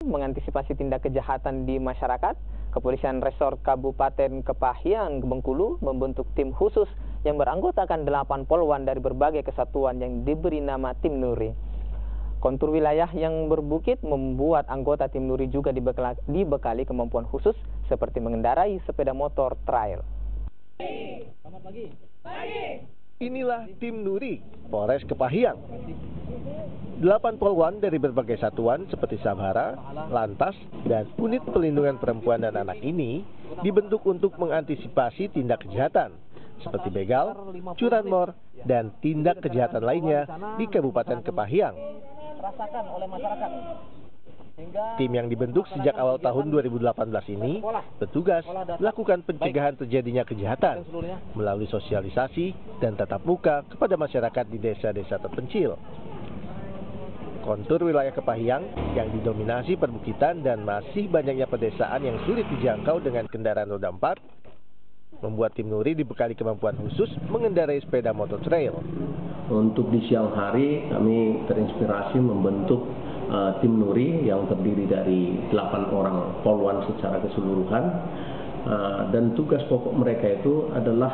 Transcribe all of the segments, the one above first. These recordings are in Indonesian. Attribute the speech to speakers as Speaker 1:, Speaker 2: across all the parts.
Speaker 1: Mengantisipasi tindak kejahatan di masyarakat, Kepolisian Resor Kabupaten Kepahyang, Bengkulu membentuk tim khusus yang beranggotakan 8 polwan dari berbagai kesatuan yang diberi nama Tim Nuri. Kontur wilayah yang berbukit membuat anggota Tim Nuri juga dibekali kemampuan khusus seperti mengendarai sepeda motor trail.
Speaker 2: Selamat pagi.
Speaker 3: Inilah Tim Nuri, Polres Kepahyang. 8 polwan dari berbagai satuan seperti Sabhara, Lantas, dan Unit Pelindungan Perempuan dan Anak ini dibentuk untuk mengantisipasi tindak kejahatan seperti begal, curanmor, dan tindak kejahatan lainnya di Kabupaten Kepahyang. Tim yang dibentuk sejak awal tahun 2018 ini bertugas melakukan pencegahan terjadinya kejahatan melalui sosialisasi dan tatap muka kepada masyarakat di desa-desa terpencil. Kontur wilayah Kepahyang yang didominasi perbukitan dan masih banyaknya pedesaan yang sulit dijangkau dengan kendaraan roda 4 membuat Tim Nuri dibekali kemampuan khusus mengendarai sepeda motor trail.
Speaker 4: Untuk di siang hari kami terinspirasi membentuk Tim Nuri yang terdiri dari 8 orang polwan secara keseluruhan, dan tugas pokok mereka itu adalah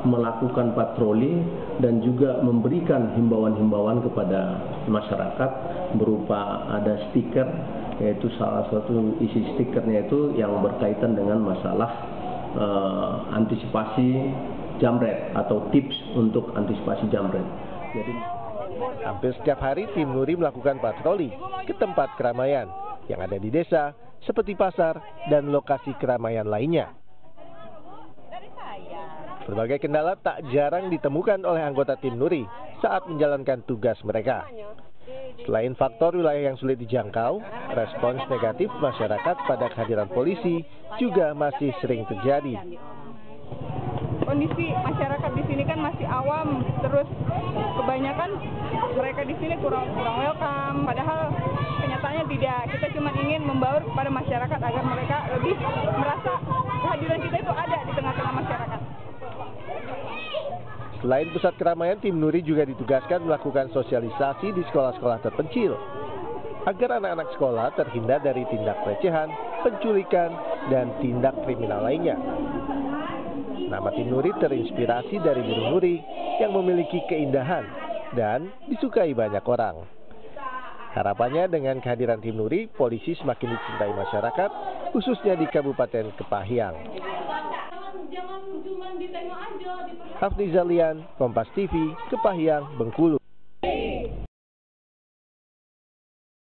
Speaker 4: melakukan patroli dan juga memberikan himbauan-himbauan kepada masyarakat berupa ada stiker, yaitu salah satu isi stikernya itu yang berkaitan dengan masalah antisipasi jamret atau tips untuk antisipasi jamret. Jadi
Speaker 3: hampir setiap hari Tim Nuri melakukan patroli ke tempat keramaian yang ada di desa seperti pasar dan lokasi keramaian lainnya. Berbagai kendala tak jarang ditemukan oleh anggota Tim Nuri saat menjalankan tugas mereka. Selain faktor wilayah yang sulit dijangkau, respons negatif masyarakat pada kehadiran polisi juga masih sering terjadi.
Speaker 5: Kondisi masyarakat di sini kan masih awam, terus kebanyakan mereka di sini kurang welcome. Padahal kenyataannya tidak. Kita cuma ingin membaur kepada masyarakat agar mereka lebih merasa kehadiran kita itu ada di tengah-tengah masyarakat.
Speaker 3: Selain pusat keramaian, Tim Nuri juga ditugaskan melakukan sosialisasi di sekolah-sekolah terpencil agar anak-anak sekolah terhindar dari tindak pelecehan, penculikan, dan tindak kriminal lainnya. Nama Tim Nuri terinspirasi dari burung nuri yang memiliki keindahan dan disukai banyak orang. Harapannya dengan kehadiran Tim Nuri, polisi semakin dicintai masyarakat, khususnya di Kabupaten Kepahyang. Hafni Zalian, Kompas TV, Kepahyang, Bengkulu.